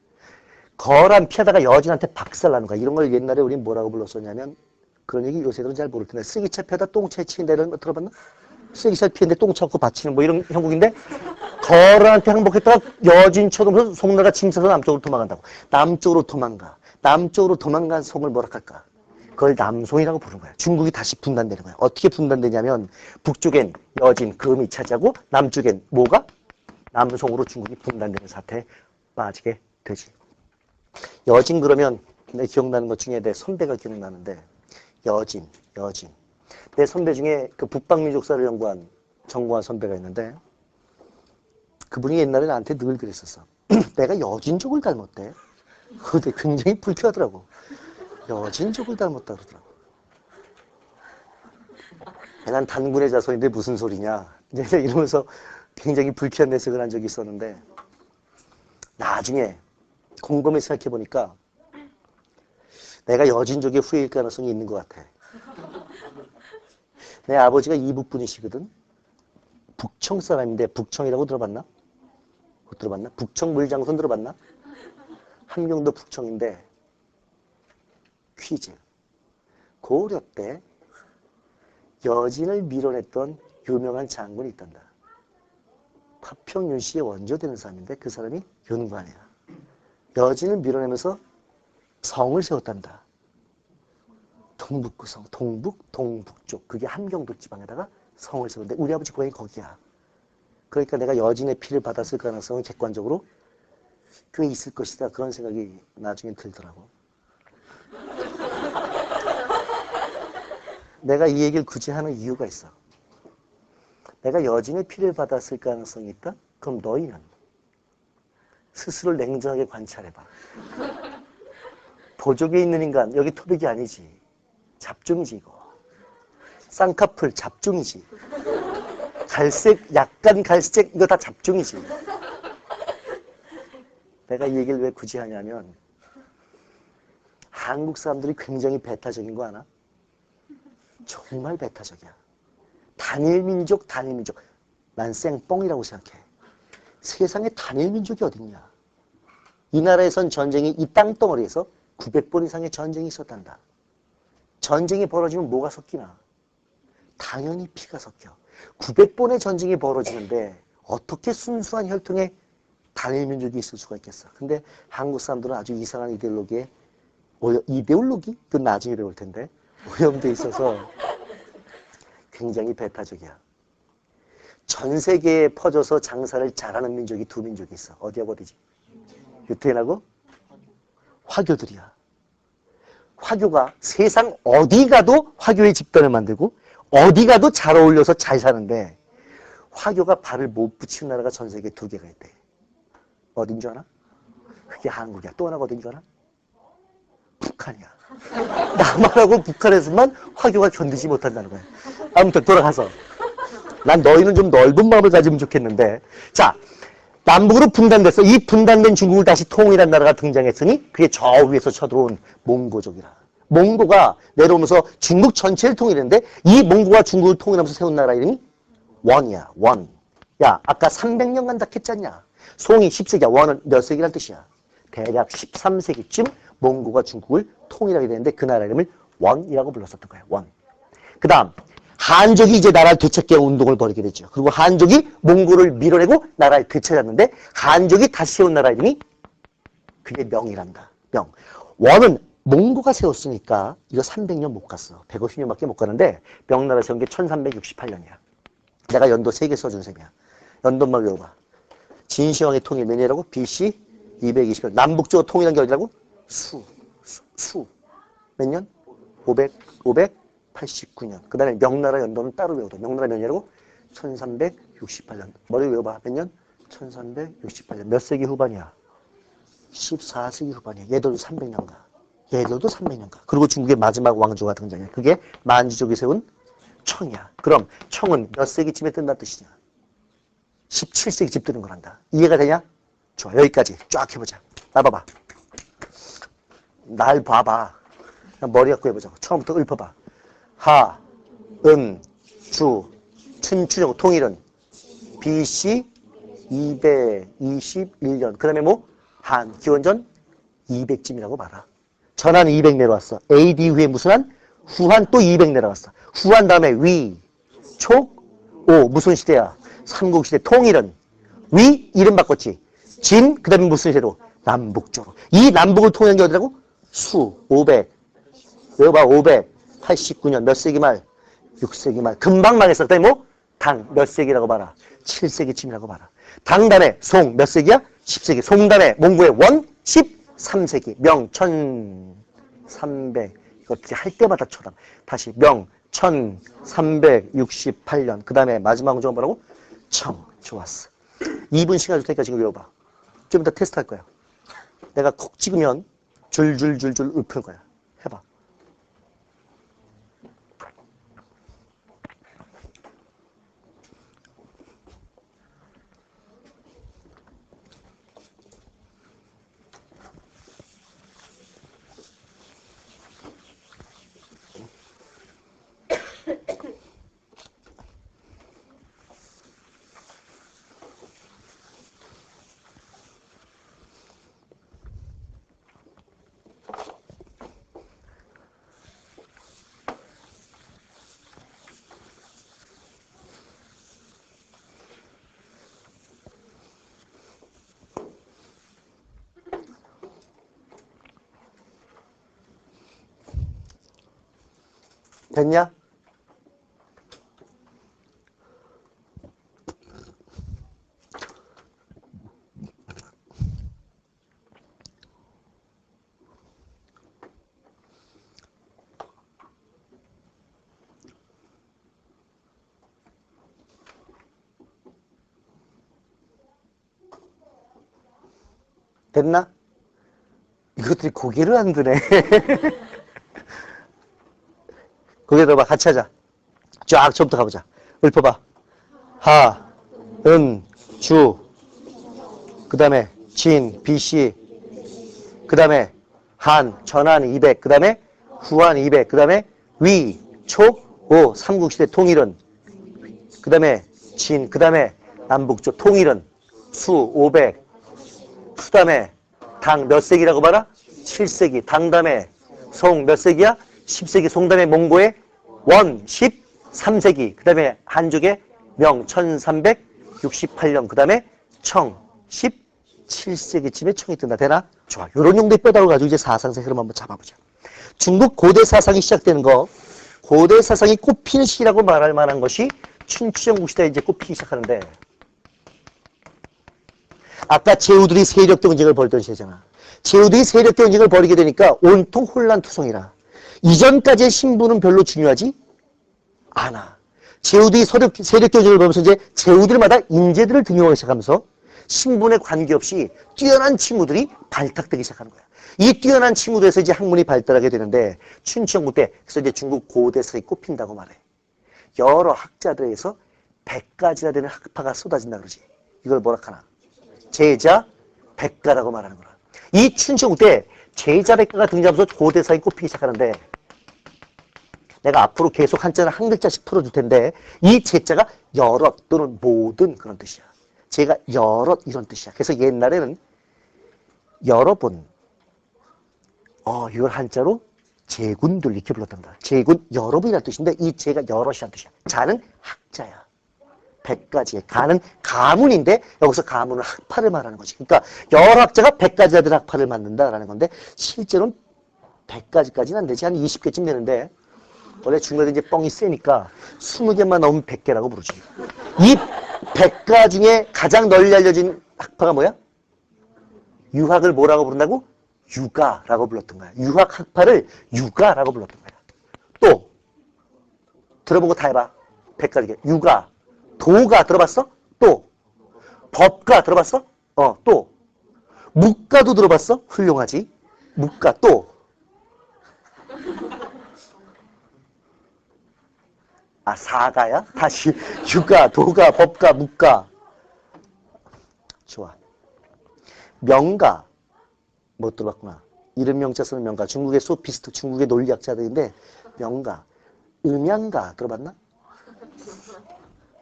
[SPEAKER 1] 거란 피하다가 여진한테 박살나는 거야. 이런 걸 옛날에 우리 뭐라고 불렀었냐면 그런 얘기 요새들은 잘 모를 텐데 쓰기차 피하다 똥차에 치인다 이런 거 들어봤나? 쓰기차 피했는데 똥 찾고 받치는 뭐 이런 형국인데 거란한테 항복했다가 여진 쳐들면서 송나라가 짐 싸서 남쪽으로 도망간다고. 남쪽으로 도망간 송을 뭐라 할까? 그걸 남송이라고 부르는 거야. 중국이 다시 분단되는 거야. 어떻게 분단되냐면 북쪽엔 여진, 금이 차지하고 남쪽엔 뭐가? 남송으로 중국이 분단되는 사태에 빠지게 되지. 여진 그러면 내 기억나는 것 중에 내 선배가 기억나는데 여진. 내 선배 중에 그 북방민족사를 연구한 정구한 선배가 있는데 그분이 옛날에 나한테 늘 그랬었어. 내가 여진족을 닮았대. 근데 굉장히 불쾌하더라고. 여진족을 닮았다 그러더라고. 난 단군의 자손인데 무슨 소리냐. 이제 이러면서 굉장히 불쾌한 내색을 한 적이 있었는데 나중에 곰곰이 생각해보니까 내가 여진족의 후예일 가능성이 있는 것 같아. 내 아버지가 이북분이시거든. 북청 사람인데 북청이라고 들어봤나? 못 들어봤나? 북청 물장선 들어봤나? 함경도 북청인데 퀴즈. 고려 때 여진을 밀어냈던 유명한 장군이 있단다. 파평윤 씨의 원조되는 사람인데 그 사람이 윤관이야. 여진을 밀어내면서 성을 세웠단다. 동북구성, 동북쪽. 그게 함경도 지방에다가 성을 세웠는데 우리 아버지 고향이 거기야. 그러니까 내가 여진의 피를 받았을 가능성은 객관적으로 꽤 있을 것이다. 그런 생각이 나중에 들더라고. 내가 이 얘기를 굳이 하는 이유가 있어. 내가 여진의 피를 받았을 가능성이 있다? 그럼 너희는 스스로를 냉정하게 관찰해봐. 보족에 있는 인간, 여기 토백이 아니지. 잡종이지 이거. 쌍꺼풀 잡종이지. 갈색, 약간 갈색 이거 다 잡종이지. 내가 이 얘기를 왜 굳이 하냐면 한국 사람들이 굉장히 배타적인 거 아나? 정말 배타적이야. 단일민족. 난 쌩뻥이라고 생각해. 세상에 단일민족이 어딨냐. 이 나라에선 전쟁이 이 땅덩어리에서 900번 이상의 전쟁이 있었단다. 전쟁이 벌어지면 뭐가 섞이나. 당연히 피가 섞여. 900번의 전쟁이 벌어지는데 어떻게 순수한 혈통의 단일 민족이 있을 수가 있겠어. 근데 한국 사람들은 아주 이상한 이데올로기에 이데올로기? 그건 나중에 배울 텐데 오염돼 있어서 굉장히 배타적이야. 전 세계에 퍼져서 장사를 잘하는 민족이 두 민족이 있어. 어디하고 어디지? 유태인하고 화교들이야. 화교가 세상 어디 가도 화교의 집단을 만들고 어디 가도 잘 어울려서 잘 사는데 화교가 발을 못 붙이는 나라가 전 세계에 두 개가 있대. 어딘 줄 아나? 그게 한국이야. 또 하나가 어딘 줄 아나? 북한이야. 남한하고 북한에서만 화교가 견디지 못한다는 거야. 아무튼 돌아가서 난 너희는 좀 넓은 마음을 가지면 좋겠는데 자 남북으로 분단됐어. 이 분단된 중국을 다시 통일한 나라가 등장했으니 그게 저 위에서 쳐들어온 몽고족이라. 몽고가 내려오면서 중국 전체를 통일했는데 이 몽고가 중국을 통일하면서 세운 나라 이름이 원이야. 원. 야 아까 300년간 닥했잖냐. 송이 10세기야. 원은 몇 세기란 뜻이야. 대략 13세기쯤 몽고가 중국을 통일하게 되는데 그 나라 이름을 원이라고 불렀었던 거야. 원. 그 다음 한족이 이제 나라를 되찾기 위한 운동을 벌이게 되죠. 그리고 한족이 몽고를 밀어내고 나라를 되찾았는데 한족이 다시 세운 나라 이름이 그게 명이란다. 명. 원은 몽고가 세웠으니까 이거 300년 못 갔어. 150년밖에 못 가는데 명나라 세운 게 1368년이야. 내가 연도 3개 써준 셈이야. 연도만 외워봐. 진시황의 통일 몇 년이라고? BC 220년. 남북조 통일한 게 어디라고? 수. 몇 년? 589년. 그 다음에 명나라 연도는 따로 외워둬. 명나라 몇 년이라고? 1368년. 머리 외워봐. 몇 년? 1368년. 몇 세기 후반이야? 14세기 후반이야. 얘들도 300년 가. 얘들도 300년 가. 그리고 중국의 마지막 왕조가 등장해. 그게 만주족이 세운 청이야. 그럼 청은 몇 세기쯤에 뜬다는 뜻이냐? 17세기쯤 뜨는 거란다. 이해가 되냐? 좋아. 여기까지 쫙 해보자. 나 봐봐. 날 봐봐. 머리 갖고 해보자고. 처음부터 읊어봐. 하, 은, 주, 춘추정, 통일은 BC 221년. 그 다음에 뭐? 한, 기원전 200쯤이라고 봐라. 전한 200 내려왔어. AD 후에 무슨 한? 후한 또 200 내려왔어. 후한 다음에 위, 촉, 오. 무슨 시대야? 삼국시대. 통일은 위, 이름 바꿨지. 진, 그 다음에 무슨 시대로? 남북조로. 이 남북을 통일한 게 어디라고? 수, 500. 외워봐. 589년. 몇 세기 말? 6세기 말. 금방 망했어. 그 다음에 뭐? 당. 몇 세기라고 봐라? 7세기쯤이라고 봐라. 당 다음에 송. 몇 세기야? 10세기. 송 다음에 몽고의 원. 13세기. 명. 1300. 이거 할 때마다 쳐다. 다시 명. 1368년. 그 다음에 마지막 왕조가 뭐라고? 청. 좋았어. 2분 시간 줄 테니까 지금 외워봐. 좀 이따 테스트 할 거야. 내가 콕 찍으면 줄줄줄줄 읊을 거야. 해봐. 됐냐? 됐나? 이것들이 고개를 안 드네. 고개 들어봐. 같이 하자. 쫙 처음부터 가보자. 읊어봐. 하, 은, 주, 그 다음에 진, BC, 그 다음에 한, 전한 200, 그 다음에 후한 200, 그 다음에 위, 촉, 오, 삼국시대 통일은, 그 다음에 진, 그 다음에 남북조 통일은 수, 500, 그 다음에 당 몇 세기라고 봐라? 7세기. 당 다음에 송 몇 세기야? 10세기. 송 다음에 몽고의 원, 13 3세기, 그 다음에 한족의 명 1368년, 그 다음에 청 17세기쯤에 청이 뜬다. 되나? 좋아. 요런 용도의 뼈다로 가지고 이제 사상의 흐름 한번 잡아보자. 중국 고대 사상이 시작되는 거, 고대 사상이 꽃피는 시기라고 말할 만한 것이 춘추전국 시대에 이제 꽃피기 시작하는데, 아까 제후들이 세력 경쟁을 벌던 시대잖아. 제후들이 세력 경쟁을 벌이게 되니까 온통 혼란투성이라. 이전까지의 신분은 별로 중요하지 않아. 제후들이 세력 경쟁을 벌면서 이제 제후들마다 인재들을 등용하기 시작하면서 신분에 관계없이 뛰어난 친구들이 발탁되기 시작하는 거야. 이 뛰어난 친구들에서 이제 학문이 발달하게 되는데 춘추전국 때 그래서 이제 중국 고대사에 꼽힌다고 말해. 여러 학자들에게서 100가지나 되는 학파가 쏟아진다 그러지. 이걸 뭐라 하나? 제자 백가라고 말하는 거라. 이 춘추전국 때 제자 백가가 등장하면서 고대사에 꼽히기 시작하는데 내가 앞으로 계속 한자는 한 글자씩 풀어줄 텐데 이 제자가 여러 또는 모든 그런 뜻이야. 제가 여러 이런 뜻이야. 그래서 옛날에는 여러분 이걸 한자로 제군들 이렇게 불렀답니다. 제군 여러분이라는 뜻인데 이 제가 여럿이라는 뜻이야. 자는 학자야. 100가지의 가는 가문인데 여기서 가문은 학파를 말하는 거지. 그러니까 여러 학자가 100가지나 되는 학파를 만든다라는 건데 실제로는 100가지까지는 안 되지. 한 20개쯤 되는데 원래 중국에 이제 뻥이 세니까 20개만 넘으면 100개라고 부르지. 이 100가 중에 가장 널리 알려진 학파가 뭐야? 유학을 뭐라고 부른다고? 유가라고 불렀던 거야. 유학 학파를 유가라고 불렀던 거야. 또 들어본 거 다 해봐. 100가지. 유가, 도가 들어봤어? 또 법가 들어봤어? 또 묵가도 들어봤어? 훌륭하지. 묵가 또 사가야? 다시 유가, 도가, 법가, 묵가. 좋아. 명가 못 들어봤구나. 이름 명자 쓰는 명가. 중국의 소피스트, 중국의 논리학자들인데 명가, 음양가 들어봤나?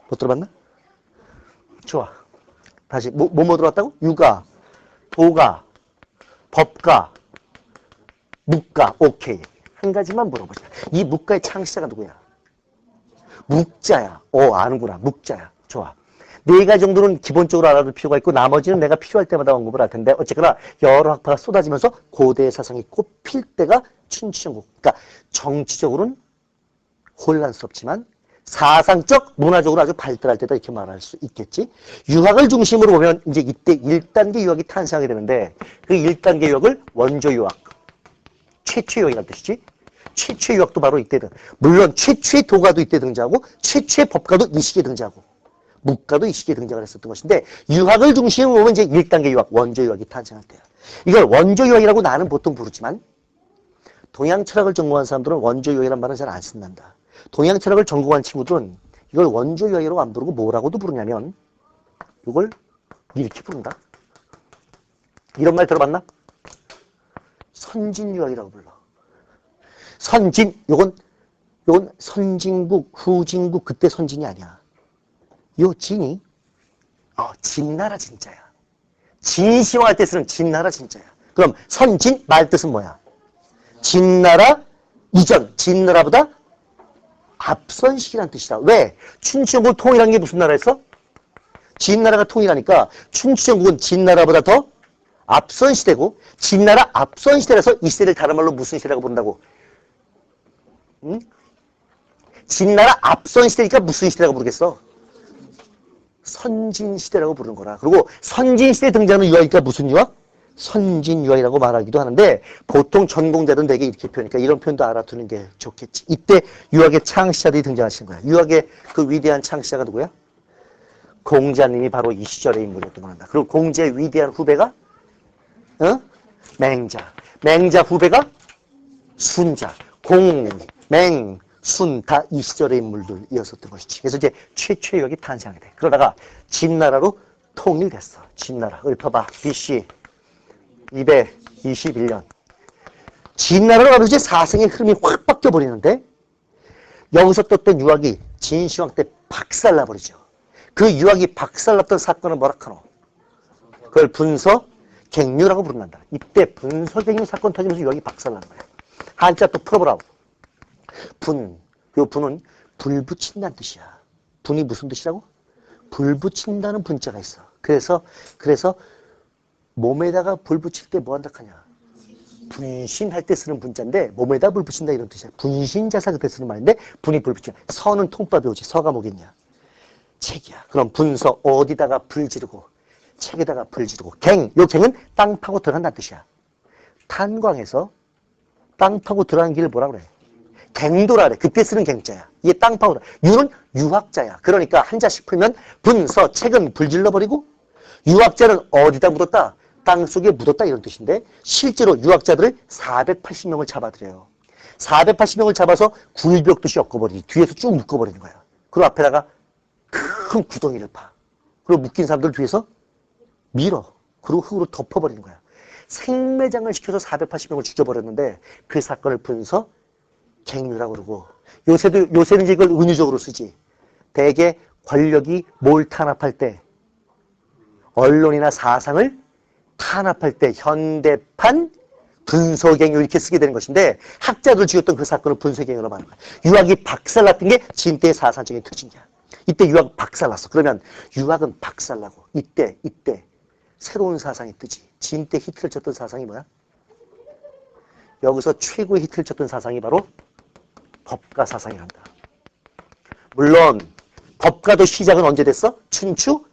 [SPEAKER 1] 못 들어봤나? 좋아. 다시 뭐 들어봤다고? 유가, 도가, 법가, 묵가. 오케이. 한 가지만 물어보자. 이 묵가의 창시자가 누구야? 묵자야. 아는구나. 묵자야. 좋아. 4가지 정도는 기본적으로 알아둘 필요가 있고 나머지는 내가 필요할 때마다 언급을 할 텐데 어쨌거나 여러 학파가 쏟아지면서 고대 사상이 꼽힐 때가 춘추전국. 그러니까 정치적으로는 혼란스럽지만 사상적, 문화적으로 아주 발달할 때다 이렇게 말할 수 있겠지. 유학을 중심으로 보면 이제 이때 1단계 유학이 탄생하게 되는데 그 1단계 유학을 원조 유학, 최초 유학이라는 뜻이지. 최초의 유학도 바로 이때 물론 최초의 도가도 이때 등장하고 최초의 법가도 이 시기에 등장하고 묵가도 이 시기에 등장을 했었던 것인데 유학을 중심으로 보면 이제 1단계 유학, 원조 유학이 탄생할 때야. 이걸 원조 유학이라고 나는 보통 부르지만 동양 철학을 전공한 사람들은 원조 유학이라는 말은 잘 안 쓴단다. 동양 철학을 전공한 친구들은 이걸 원조 유학이라고 안 부르고 뭐라고도 부르냐면 이걸 이렇게 부른다. 이런 말 들어봤나? 선진 유학이라고 불러. 선진, 요건 선진국, 후진국, 그때 선진이 아니야. 요 진이, 진나라 진짜야. 진시황할 때 쓰는 진나라 진짜야. 그럼 선진, 말 뜻은 뭐야? 진나라 이전, 진나라보다 앞선 시기란 뜻이다. 왜? 춘추전국 통일한 게 무슨 나라였어? 진나라가 통일하니까 춘추전국은 진나라보다 더 앞선 시대고 진나라 앞선 시대라서 이 시대를 다른 말로 무슨 시대라고 부른다고? 응? 진나라 앞선 시대니까 무슨 시대라고 부르겠어? 선진시대라고 부르는 거라. 그리고 선진시대에 등장하는 유학이니까 무슨 유학? 선진유학이라고 말하기도 하는데 보통 전공자들은 되게 이렇게 표현하니까 이런 표현도 알아두는 게 좋겠지. 이때 유학의 창시자들이 등장하신 거야. 유학의 그 위대한 창시자가 누구야? 공자님이 바로 이 시절의 인물이었던 겁니다. 그리고 공자의 위대한 후배가 맹자. 맹자 후배가 순자. 공, 맹, 순 다 이 시절의 인물들이었었던 것이지. 그래서 이제 최초의 유학이 탄생하게 돼. 그러다가 진나라로 통일됐어. 진나라. 읊어봐. BC 221년. 진나라로 가면서 이제 사상의 흐름이 확 바뀌어버리는데 여기서 떴던 유학이 진시황 때 박살나버리죠. 그 유학이 박살났던 사건은 뭐라 하노? 그걸 분서갱유라고 부른단다. 이때 분서갱유 사건 터지면서 유학이 박살난 거야. 한자 또 풀어보라고. 요 분은 불 붙인다는 뜻이야. 분이 무슨 뜻이라고? 불 붙인다는 분자가 있어. 그래서 몸에다가 불 붙일 때 뭐 한다 하냐? 분신할 때 쓰는 분자인데 몸에다 불 붙인다 이런 뜻이야. 분신자사 그때 쓰는 말인데 분이 불 붙인다. 서는 통밥이 오지. 서가 뭐겠냐? 책이야. 그럼 분서 어디다가 불 지르고 책에다가 불 지르고 갱. 요 갱은 땅 파고 들어간다는 뜻이야. 탄광에서 땅 파고 들어가는 길을 뭐라 그래? 갱도라 그래. 그때 쓰는 갱자야. 이게 땅 파고 들어. 유는 유학자야. 그러니까 한자씩 풀면 분서 책은 불 질러버리고 유학자는 어디다 묻었다? 땅 속에 묻었다 이런 뜻인데 실제로 유학자들을 480명을 잡아들여요. 480명을 잡아서 굴벽듯이 엮어버리지. 뒤에서 쭉 묶어버리는 거야. 그리고 앞에다가 큰 구덩이를 파. 그리고 묶인 사람들 뒤에서 밀어. 그리고 흙으로 덮어버리는 거야. 생매장을 시켜서 480명을 죽여버렸는데 그 사건을 풀면서 갱유라고 그러고 요새는 이제 이걸 은유적으로 쓰지. 대개 권력이 뭘 탄압할 때 언론이나 사상을 탄압할 때 현대판 분서갱유 이렇게 쓰게 되는 것인데 학자들 죽였던 그 사건을 분서갱유로 말하는 거야. 유학이 박살났던 게 진때의 사상적인 특징이야. 이때 유학 박살났어. 그러면 유학은 박살나고 이때 새로운 사상이 뜨지. 진때 히트를 쳤던 사상이 뭐야? 여기서 최고의 히트를 쳤던 사상이 바로 법가 사상이란다. 물론 법가도 시작은 언제 됐어? 춘추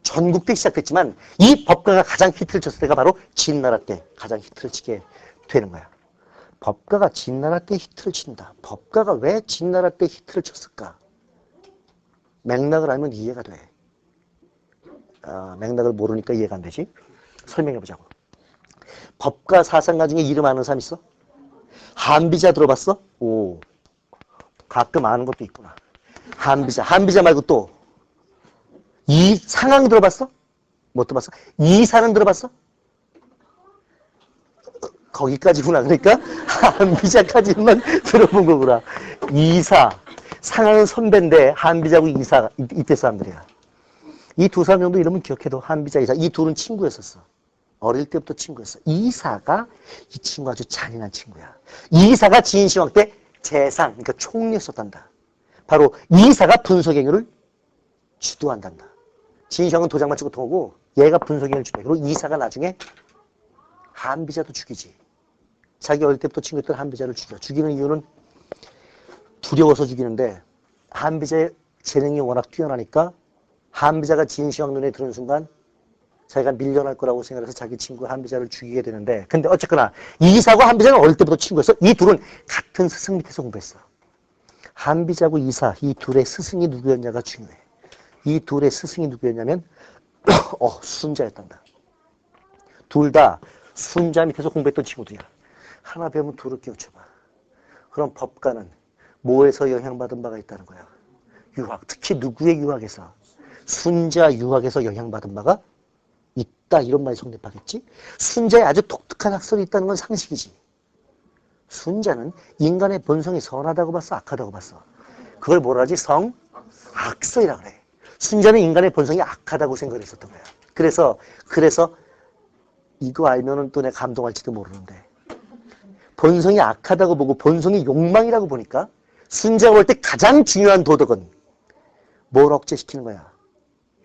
[SPEAKER 1] 전국 때 시작됐지만 이 법가가 가장 히트를 쳤을 때가 바로 진나라 때 가장 히트를 치게 되는 거야. 법가가 진나라 때 히트를 친다. 법가가 왜 진나라 때 히트를 쳤을까? 맥락을 알면 이해가 돼. 맥락을 모르니까 이해가 안 되지? 설명해보자고. 법가 사상가 중에 이름 아는 사람 있어? 한비자 들어봤어? 오, 가끔 아는 것도 있구나. 한비자 말고 또 상황 들어봤어? 뭐 들어봤어? 이사는 들어봤어? 거기까지구나. 그러니까 한비자까지만 들어본 거구나. 이사, 상황은 선배인데 한비자고 이사 이때 사람들이야. 이 두 사람 정도 이름은 기억해도 한비자, 이사. 이 둘은 친구였었어. 어릴 때부터 친구였어. 이사가 이 친구 아주 잔인한 친구야. 이사가 진시황 때 재상, 그러니까 총리였었단다. 바로 이사가 분서갱유를 주도한단다. 진시황은 도장만 찍고 통하고 얘가 분서갱유를 주도해. 그리고 이사가 나중에 한비자도 죽이지. 자기 어릴 때부터 친구였던 한비자를 죽여. 죽이는 이유는 두려워서 죽이는데 한비자의 재능이 워낙 뛰어나니까 한비자가 진시황 눈에 들은 순간 자기가 밀려날 거라고 생각해서 자기 친구 한비자를 죽이게 되는데 근데 어쨌거나 이사와 한비자는 어릴 때부터 친구였어. 이 둘은 같은 스승 밑에서 공부했어. 한비자고 이사 이 둘의 스승이 누구였냐가 중요해. 이 둘의 스승이 누구였냐면 순자였단다. 둘 다 순자 밑에서 공부했던 친구들이야. 하나 배우면 둘을 끼워쳐봐. 그럼 법가는 뭐에서 영향받은 바가 있다는 거야? 유학. 특히 누구의 유학에서? 순자 유학에서 영향받은 바가 있다. 이런 말이 성립하겠지? 순자에 아주 독특한 학설이 있다는 건 상식이지. 순자는 인간의 본성이 선하다고 봤어? 악하다고 봤어? 그걸 뭐라 하지? 악설이라 그래. 순자는 인간의 본성이 악하다고 생각을 했었던 거야. 그래서 이거 알면은 또 내가 감동할지도 모르는데 본성이 악하다고 보고 본성이 욕망이라고 보니까 순자가 볼 때 가장 중요한 도덕은 뭘 억제시키는 거야?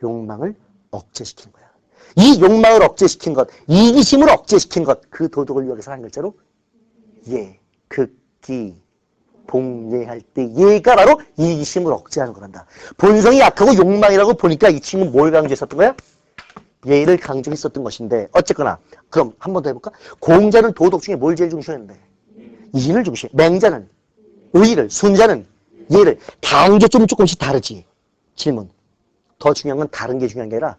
[SPEAKER 1] 욕망을 억제시키는 거야. 이 욕망을 억제시킨 것, 이기심을 억제시킨 것, 그 도덕을 유학에서 한 글자로 예, 극기, 봉예할 때 예가 바로 이기심을 억제하는 거란다. 본성이 약하고 욕망이라고 보니까 이 친구는 뭘 강조했었던 거야? 예를 강조했었던 것인데 어쨌거나 그럼 한 번 더 해볼까? 공자는 도덕 중에 뭘 제일 중시했는데? 이인을 중시해. 맹자는 의를, 순자는 예를. 강조점은 조금씩 다르지. 질문. 더 중요한 건 다른 게 중요한 게 아니라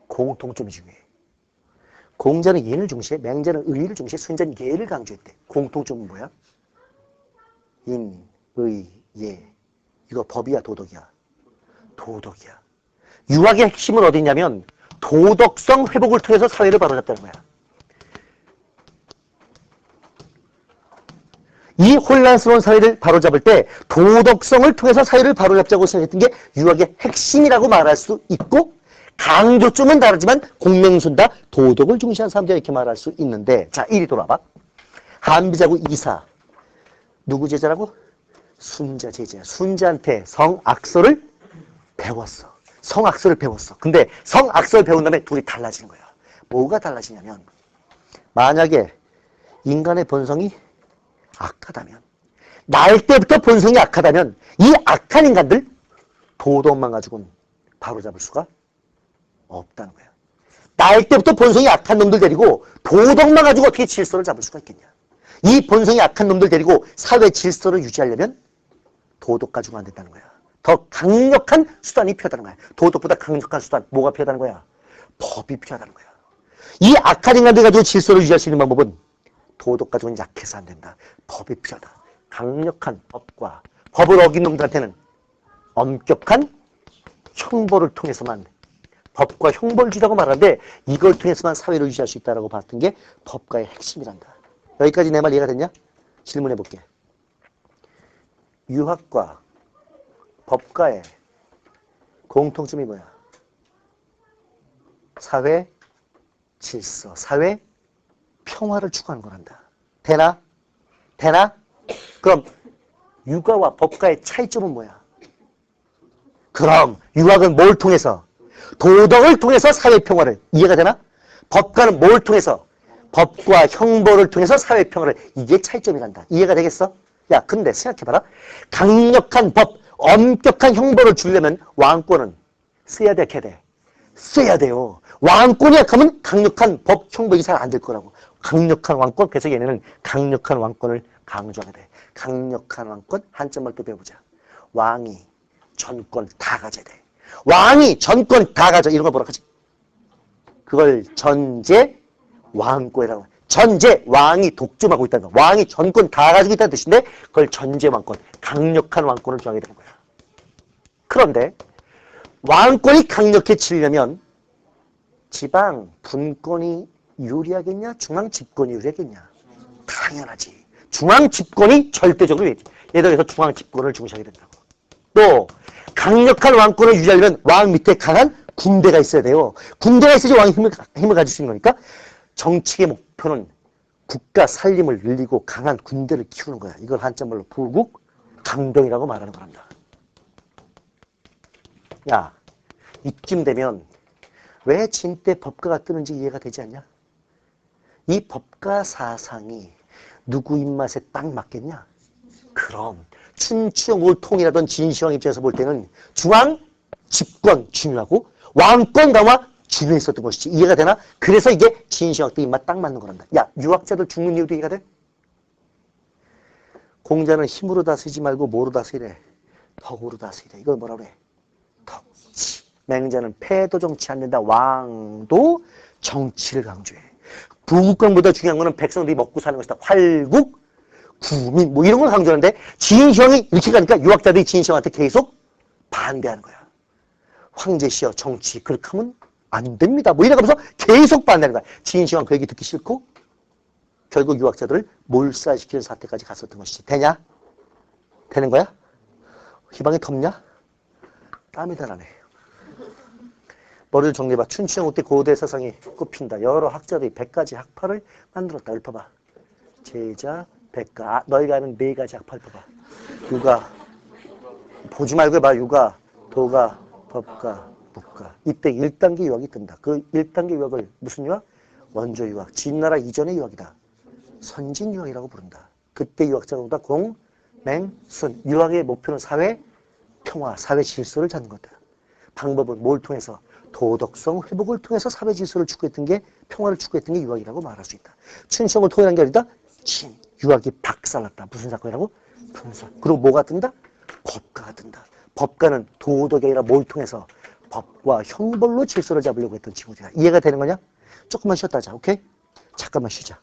[SPEAKER 1] 공통점이 중요해. 공자는 예를 중시해. 맹자는 의를 중시해. 순자는 예를 강조했대. 공통점은 뭐야? 인, 의, 예. 이거 법이야, 도덕이야? 도덕이야. 유학의 핵심은 어디 있냐면 도덕성 회복을 통해서 사회를 바로잡다는 거야. 이 혼란스러운 사회를 바로잡을 때 도덕성을 통해서 사회를 바로잡자고 생각했던 게 유학의 핵심이라고 말할 수 있고 강조점은 다르지만 공명순다 도덕을 중시한 사람들이 이렇게 말할 수 있는데 자, 이리 돌아봐. 한비자고 이사 누구 제자라고? 순자 제자야. 순자한테 성악설을 배웠어. 성악설을 배웠어. 근데 성악설을 배운 다음에 둘이 달라지는 거야. 뭐가 달라지냐면 만약에 인간의 본성이 악하다면 날 때부터 본성이 악하다면 이 악한 인간들 도덕만 가지고는 바로잡을 수가 없다는 거야. 날 때부터 본성이 악한 놈들 데리고 도덕만 가지고 어떻게 질서를 잡을 수가 있겠냐. 이 본성이 악한 놈들 데리고 사회 질서를 유지하려면 도덕 가지고는 안 된다는 거야. 더 강력한 수단이 필요하다는 거야. 도덕보다 강력한 수단, 뭐가 필요하다는 거야? 법이 필요하다는 거야. 이 악한 인간들 가지고 질서를 유지할 수 있는 방법은 도덕 가지고는 약해서 안 된다. 법이 필요하다. 강력한 법과 법을 어긴 놈들한테는 엄격한 형벌을 통해서만 법과 형벌을 주라고 말하는데 이걸 통해서만 사회를 유지할 수 있다고 봤던 게 법과의 핵심이란다. 여기까지 내 말 이해가 됐냐? 질문해 볼게. 유학과 법과의 공통점이 뭐야? 사회 질서, 사회 평화를 추구하는 거란다. 되나? 되나? 그럼 유가와 법과의 차이점은 뭐야? 그럼 유학은 뭘 통해서? 도덕을 통해서 사회 평화를. 이해가 되나? 법과는 뭘 통해서? 법과 형벌을 통해서 사회 평화를. 이게 차이점이란다. 이해가 되겠어? 야, 근데 생각해봐라. 강력한 법, 엄격한 형벌을 주려면 왕권은 써야 돼, 걔 돼. 써야 돼요. 왕권이 약하면 강력한 법, 형벌이 잘 안 될 거라고. 강력한 왕권, 그래서 얘네는 강력한 왕권을 강조하게 돼. 강력한 왕권, 한점을 또 배워보자. 왕이 전권 다 가져야 돼. 왕이 전권 다 가져. 이런 걸 뭐라 하지? 그걸 전제 왕권이라고 해. 전제, 왕이 독점하고 있다는 거야. 왕이 전권 다 가지고 있다는 뜻인데 그걸 전제 왕권, 강력한 왕권을 정하게 되는 거야. 그런데 왕권이 강력해지려면 지방 분권이 유리하겠냐? 중앙 집권이 유리하겠냐? 당연하지. 중앙 집권이 절대적으로 유리하지. 예를 들어서 중앙 집권을 중시하게 된다고. 또 강력한 왕권을 유지하려면 왕 밑에 강한 군대가 있어야 돼요. 군대가 있어야지 왕이 힘을 가질 수 있는 거니까 정치의 목표는 국가 살림을 늘리고 강한 군대를 키우는 거야. 이걸 한자말로 부국 강병이라고 말하는 거란다. 야, 이쯤 되면 왜 진때 법가가 뜨는지 이해가 되지 않냐? 이 법가 사상이 누구 입맛에 딱 맞겠냐? 그럼 춘추영을 통일하던 진시황 입장에서 볼 때는 중앙 집권 중요하고 왕권 강화 중요했었던 것이지. 이해가 되나? 그래서 이게 진시황 때 입맛 딱 맞는 거란다. 야, 유학자들 죽는 이유도 이해가 돼? 공자는 힘으로 다스리지 말고 뭐로 다스리래? 덕으로 다스리래. 이걸 뭐라 그래? 덕치. 맹자는 패도 정치 안 된다. 왕도 정치를 강조해. 부국강보다 중요한 거는 백성들이 먹고 사는 것이다. 활국, 구민 뭐 이런 걸 강조하는데 진시황이 이렇게 가니까 유학자들이 진시황한테 계속 반대하는 거야. 황제시여 정치 그렇게 하면 안 됩니다. 뭐 이래가면서 계속 반대하는 거야. 진시황 그 얘기 듣기 싫고 결국 유학자들을 몰살시키는 사태까지 갔었던 것이지. 되냐? 되는 거야? 희망이 덥냐? 땀이 다 나네. 머리를 정리해봐. 춘추영후 때 고대 사상이 꼽힌다. 여러 학자들이 100가지 학파를 만들었다. 읊어봐. 제자, 백가. 아, 너희가 아는 4가지 학파를 봐봐. 유가. 보지 말고 해봐. 유가, 도가, 법가, 북가. 이때 1단계 유학이 뜬다. 그 1단계 유학을 무슨 유학? 원조 유학. 진나라 이전의 유학이다. 선진 유학이라고 부른다. 그때 유학자보다 공, 맹, 순. 유학의 목표는 사회 평화, 사회 질서를 찾는 거다. 방법은 뭘 통해서? 도덕성 회복을 통해서 사회 질서를 추구했던 게 평화를 추구했던 게 유학이라고 말할 수 있다. 춘추영을 통일한 게 아니다. 유학이 박살났다. 무슨 사건이라고? 분사. 그리고 뭐가 뜬다? 법가가 뜬다. 법가는 도덕이 아니라 뭘 통해서? 법과 형벌로 질서를 잡으려고 했던 친구들이야. 이해가 되는 거냐? 조금만 쉬었다 하자. 오케이? 잠깐만 쉬자.